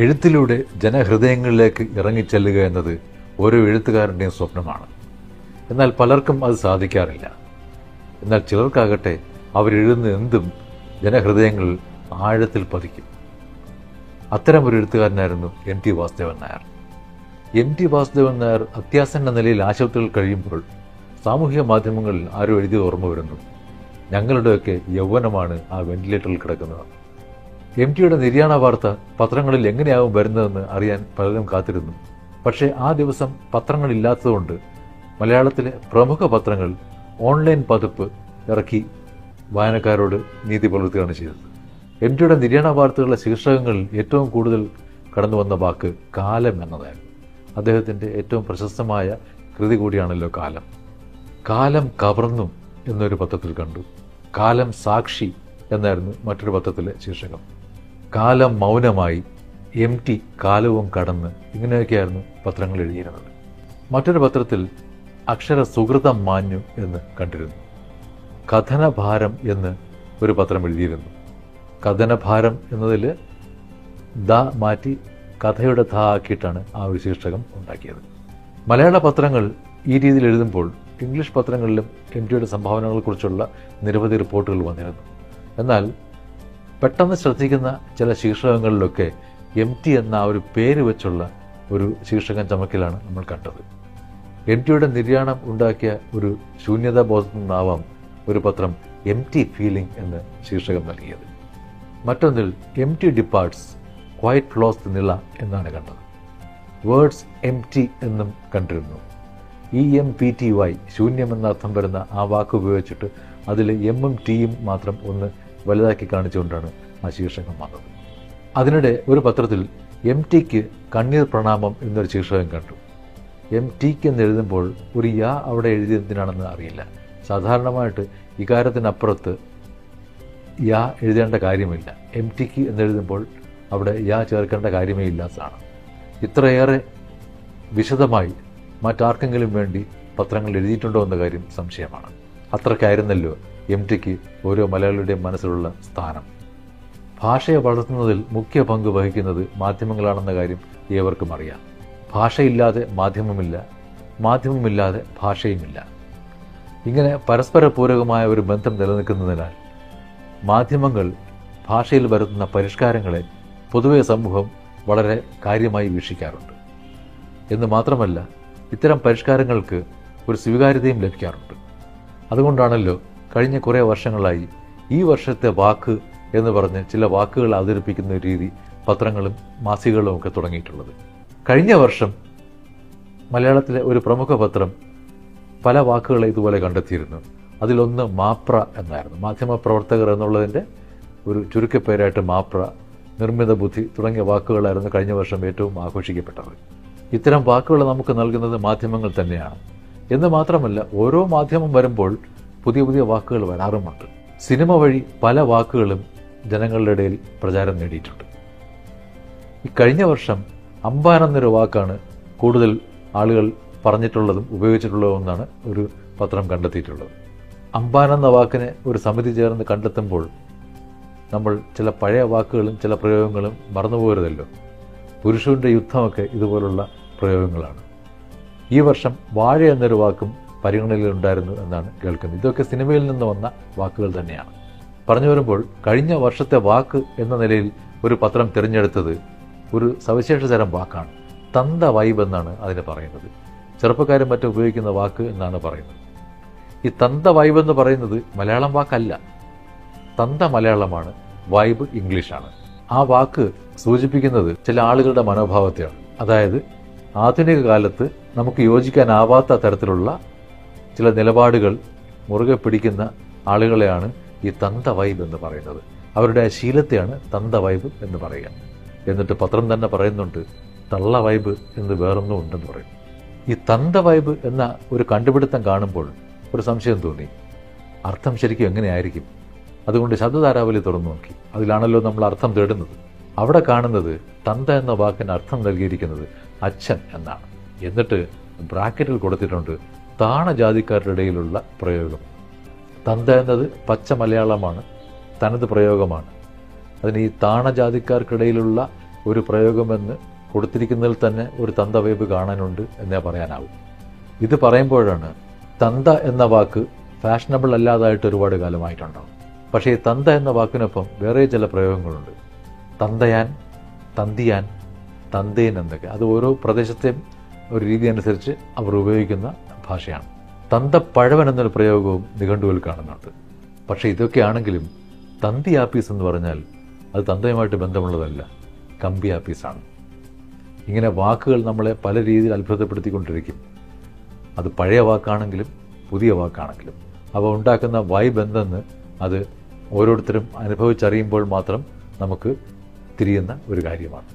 എഴുത്തിലൂടെ ജനഹൃദയങ്ങളിലേക്ക് ഇറങ്ങിച്ചെല്ലുക എന്നത് ഓരോ എഴുത്തുകാരൻ്റെയും സ്വപ്നമാണ്. എന്നാൽ പലർക്കും അത് സാധിക്കാറില്ല. എന്നാൽ ചിലർക്കാകട്ടെ അവരെഴുതുന്ന എന്തും ജനഹൃദയങ്ങളിൽ ആഴത്തിൽ പതിക്കും. അത്തരമൊരു എഴുത്തുകാരനായിരുന്നു എം.ടി. വാസുദേവൻ നായർ. എം.ടി. വാസുദേവൻ നായർ അത്യാസന്ന നിലയിൽ ആശുപത്രിയിൽ കഴിയുമ്പോൾ സാമൂഹിക മാധ്യമങ്ങളിൽ ആരോ എഴുതിയത് ഓർമ്മ വരുന്നു, ഞങ്ങളുടെയൊക്കെ യൗവനമാണ് ആ വെന്റിലേറ്ററിൽ കിടക്കുന്നത്. എം.ടിയുടെ നിര്യാണ വാർത്ത പത്രങ്ങളിൽ എങ്ങനെയാവും വരുന്നതെന്ന് അറിയാൻ പലരും കാത്തിരുന്നു. പക്ഷേ ആ ദിവസം പത്രങ്ങളില്ലാത്തതുകൊണ്ട് മലയാളത്തിലെ പ്രമുഖ പത്രങ്ങൾ ഓൺലൈൻ പതിപ്പ് ഇറക്കി വായനക്കാരോട് നീതി പുലർത്തുകയാണ് ചെയ്തത്. എം.ടിയുടെ നിര്യാണ വാർത്തകളുടെ ശീർഷകങ്ങളിൽ ഏറ്റവും കൂടുതൽ കടന്നു വന്ന വാക്ക് കാലം എന്നതായിരുന്നു. അദ്ദേഹത്തിൻ്റെ ഏറ്റവും പ്രശസ്തമായ കൃതി കൂടിയാണല്ലോ കാലം. കാലം കവർന്നു എന്നൊരു പത്രത്തിൽ കണ്ടു. കാലം സാക്ഷി എന്നായിരുന്നു മറ്റൊരു പത്രത്തിലെ ശീർഷകം. കാലം മൗനമായി, എം.ടി കാലവും കടന്ന്, ഇങ്ങനെയൊക്കെയായിരുന്നു പത്രങ്ങൾ എഴുതിയിരുന്നത്. മറ്റൊരു പത്രത്തിൽ അക്ഷര സുഹൃതം മാഞ്ഞു എന്ന് കണ്ടിരുന്നു. കഥനഭാരം എന്ന് ഒരു പത്രം എഴുതിയിരുന്നു. കഥനഭാരം എന്നതിൽ ദ മാറ്റി കഥയുടെ ധ ആക്കിയിട്ടാണ് ആ ഒരു ശീർഷകം ഉണ്ടാക്കിയത്. മലയാള പത്രങ്ങൾ ഈ രീതിയിൽ എഴുതുമ്പോൾ ഇംഗ്ലീഷ് പത്രങ്ങളിലും എം.ടിയുടെ സംഭാവനകളെക്കുറിച്ചുള്ള നിരവധി റിപ്പോർട്ടുകൾ വന്നിരുന്നു. എന്നാൽ പെട്ടെന്ന് ശ്രദ്ധിക്കുന്ന ചില ശീർഷകങ്ങളിലൊക്കെ എം.ടി എന്ന ആ ഒരു പേര് വെച്ചുള്ള ഒരു ശീർഷകം ചമക്കലാണ് നമ്മൾ കണ്ടത്. എം.ടിയുടെ നിര്യാണം ഉണ്ടാക്കിയ ഒരു ശൂന്യതാ ബോധത്തിൽ നിന്നാവാം ഒരു പത്രം എം.ടി ഫീലിംഗ് എന്ന് ശീർഷകം നൽകിയത്. മറ്റൊന്നിൽ എം.ടി ഡിപ്പാർട്സ് ക്വൈറ്റ് ക്ലോസ് നിള എന്നാണ് കണ്ടത്. വേർഡ്സ് എം.ടി എന്നും കണ്ടിരുന്നു. EMPTY ശൂന്യം എന്നർത്ഥം വരുന്ന ആ വാക്ക് ഉപയോഗിച്ചിട്ട് അതിൽ എമ്മും ടിയും മാത്രം ഒന്ന് വലുതാക്കി കാണിച്ചുകൊണ്ടാണ് ആ ശീർഷകം വന്നത്. അതിനിടെ ഒരു പത്രത്തിൽ എം.ടിക്ക് കണ്ണീർ പ്രണാമം എന്നൊരു ശീർഷകം കണ്ടു. എം.ടിക്ക് എന്ന് എഴുതുമ്പോൾ ഒരു യാ അവിടെ എഴുതിയതിനാണെന്ന് അറിയില്ല. സാധാരണമായിട്ട് ഇകാരത്തിനപ്പുറത്ത് യാ എഴുതേണ്ട കാര്യമില്ല. എം.ടിക്ക് എന്നെഴുതുമ്പോൾ അവിടെ യാ ചേർക്കേണ്ട കാര്യമേ ഇല്ലാത്തതാണ്. ഇത്രയേറെ വിശദമായി മറ്റാർക്കെങ്കിലും വേണ്ടി പത്രങ്ങൾ എഴുതിയിട്ടുണ്ടോ എന്ന കാര്യം സംശയമാണ്. അത്രയ്ക്കായിരുന്നല്ലോ എം.ടിക്ക് ഓരോ മലയാളിയുടെയും മനസ്സിലുള്ള സ്ഥാനം. ഭാഷയെ വളർത്തുന്നതിൽ മുഖ്യ പങ്ക് വഹിക്കുന്നത് മാധ്യമങ്ങളാണെന്ന കാര്യം ഏവർക്കും അറിയാം. ഭാഷയില്ലാതെ മാധ്യമമില്ല, മാധ്യമമില്ലാതെ ഭാഷയുമില്ല. ഇങ്ങനെ പരസ്പര പൂരകമായ ഒരു ബന്ധം നിലനിൽക്കുന്നതിനാൽ മാധ്യമങ്ങൾ ഭാഷയിൽ വരുത്തുന്ന പരിഷ്കാരങ്ങളെ പൊതുവെ സമൂഹം വളരെ കാര്യമായി വീക്ഷിക്കാറുണ്ട്. എന്ന് മാത്രമല്ല, ഇത്തരം പരിഷ്കാരങ്ങൾക്ക് ഒരു സ്വീകാര്യതയും ലഭിക്കാറുണ്ട്. അതുകൊണ്ടാണല്ലോ കഴിഞ്ഞ കുറേ വർഷങ്ങളായി ഈ വർഷത്തെ വാക്ക് എന്ന് പറഞ്ഞ് ചില വാക്കുകൾ അവതരിപ്പിക്കുന്ന രീതി പത്രങ്ങളും മാസികകളും ഒക്കെ തുടങ്ങിയിട്ടുള്ളത്. കഴിഞ്ഞ വർഷം മലയാളത്തിലെ ഒരു പ്രമുഖ പത്രം പല വാക്കുകളെ ഇതുപോലെ കണ്ടെത്തിയിരുന്നു. അതിലൊന്ന് മാപ്ര എന്നായിരുന്നു. മാധ്യമപ്രവർത്തകർ എന്നുള്ളതിൻ്റെ ഒരു ചുരുക്കപ്പേരായിട്ട് മാപ്ര, നിർമ്മിത ബുദ്ധി തുടങ്ങിയ വാക്കുകളായിരുന്നു കഴിഞ്ഞ വർഷം ഏറ്റവും ആഘോഷിക്കപ്പെട്ടത്. ഇത്തരം വാക്കുകൾ നമുക്ക് നൽകുന്നത് മാധ്യമങ്ങൾ തന്നെയാണ്. എന്ന് മാത്രമല്ല, ഓരോ മാധ്യമം വരുമ്പോൾ പുതിയ പുതിയ വാക്കുകൾ വരാറുമുണ്ട്. സിനിമ വഴി പല വാക്കുകളും ജനങ്ങളുടെ ഇടയിൽ പ്രചാരം നേടിയിട്ടുണ്ട്. ഈ കഴിഞ്ഞ വർഷം അമ്പാൻ എന്നൊരു വാക്കാണ് കൂടുതൽ ആളുകൾ പറഞ്ഞിട്ടുള്ളതും ഉപയോഗിച്ചിട്ടുള്ളതും എന്നാണ് ഒരു പത്രം കണ്ടെത്തിയിട്ടുള്ളത്. അമ്പാൻ എന്ന വാക്കിനെ ഒരു സമിതി ചേർന്ന് കണ്ടെത്തുമ്പോൾ നമ്മൾ ചില പഴയ വാക്കുകളും ചില പ്രയോഗങ്ങളും മറന്നുപോകരുതല്ലോ. പുരുഷന്റെ യുദ്ധമൊക്കെ ഇതുപോലുള്ള പ്രയോഗങ്ങളാണ്. ഈ വർഷം വാഴ എന്നൊരു വാക്കും പരിഗണനയിലുണ്ടായിരുന്നു എന്നാണ് കേൾക്കുന്നത്. ഇതൊക്കെ സിനിമയിൽ നിന്ന് വന്ന വാക്കുകൾ തന്നെയാണ്. പറഞ്ഞു വരുമ്പോൾ കഴിഞ്ഞ വർഷത്തെ വാക്ക് എന്ന നിലയിൽ ഒരു പത്രം തിരഞ്ഞെടുത്തത് ഒരു സവിശേഷ തരം വാക്കാണ്. തന്ത വൈബ് എന്നാണ് അതിന് പറയുന്നത്. ചെറുപ്പക്കാരും മറ്റും ഉപയോഗിക്കുന്ന വാക്ക് എന്നാണ് പറയുന്നത്. ഈ തന്ത വൈബ് എന്ന് പറയുന്നത് മലയാളം വാക്കല്ല, തന്ത മലയാളമാണ്, വൈബ് ഇംഗ്ലീഷാണ്. ആ വാക്ക് സൂചിപ്പിക്കുന്നത് ചില ആളുകളുടെ മനോഭാവത്തെയാണ്. അതായത് ആധുനിക കാലത്ത് നമുക്ക് യോജിക്കാനാവാത്ത തരത്തിലുള്ള ചില നിലപാടുകൾ മുറുകെ പിടിക്കുന്ന ആളുകളെയാണ് ഈ തന്ത വൈബ് എന്ന് പറയുന്നത്. അവരുടെ ആ ശീലത്തെയാണ് തന്ത വൈബ് എന്ന് പറയുക. എന്നിട്ട് പത്രം തന്നെ പറയുന്നുണ്ട് തള്ള വൈബ് എന്ന് വേറൊന്നും ഉണ്ടെന്ന് പറയും. ഈ തന്ത വൈബ് എന്ന ഒരു കണ്ടുപിടുത്തം കാണുമ്പോൾ ഒരു സംശയം തോന്നി, അർത്ഥം ശരിക്കും എങ്ങനെയായിരിക്കും? അതുകൊണ്ട് ശബ്ദധാരാവലി തുറന്നു നോക്കി. അതിലാണല്ലോ നമ്മൾ അർത്ഥം തേടുന്നത്. അവിടെ കാണുന്നത് തന്ത എന്ന വാക്കിന് അർത്ഥം നൽകിയിരിക്കുന്നത് അച്ഛൻ എന്നാണ്. എന്നിട്ട് ബ്രാക്കറ്റിൽ കൊടുത്തിട്ടുണ്ട് താണ ജാതിക്കാരുടെ ഇടയിലുള്ള പ്രയോഗം. തന്ത എന്നത് പച്ച മലയാളമാണ്, തനത് പ്രയോഗമാണ്. അതിന് ഈ താണജാതിക്കാർക്കിടയിലുള്ള ഒരു പ്രയോഗമെന്ന് കൊടുത്തിരിക്കുന്നതിൽ തന്നെ ഒരു തന്തവൈബ് കാണാനുണ്ട് എന്നേ പറയാനാവും. ഇത് പറയുമ്പോഴാണ് തന്ത എന്ന വാക്ക് ഫാഷനബിൾ അല്ലാതായിട്ട് ഒരുപാട് കാലമായിട്ടുണ്ടാവും. പക്ഷേ ഈ തന്ത എന്ന വാക്കിനൊപ്പം വേറെ ചില പ്രയോഗങ്ങളുണ്ട്. തന്തയാൻ, തന്തിയാൻ, തന്തേൻ എന്നൊക്കെ. അത് ഓരോ പ്രദേശത്തെയും ഒരു രീതി അനുസരിച്ച് അവർ ഉപയോഗിക്കുന്ന ഭാഷയാണ്. തന്തപ്പഴവൻ എന്നൊരു പ്രയോഗവും നിഘണ്ടുവിൽ കാണുന്നുണ്ട്. പക്ഷേ ഇതൊക്കെയാണെങ്കിലും തന്തി ആപ്പീസ് എന്ന് പറഞ്ഞാൽ അത് തന്തയുമായിട്ട് ബന്ധമുള്ളതല്ല, കമ്പി ആപ്പീസാണ്. ഇങ്ങനെ വാക്കുകൾ നമ്മളെ പല രീതിയിൽ അത്ഭുതപ്പെടുത്തിക്കൊണ്ടിരിക്കും. അത് പഴയ വാക്കാണെങ്കിലും പുതിയ വാക്കാണെങ്കിലും അവ ഉണ്ടാക്കുന്ന വൈബ് എന്തെന്ന് അത് ഓരോരുത്തരും അനുഭവിച്ചറിയുമ്പോൾ മാത്രം നമുക്ക് തിരിയുന്ന ഒരു കാര്യമാണ്.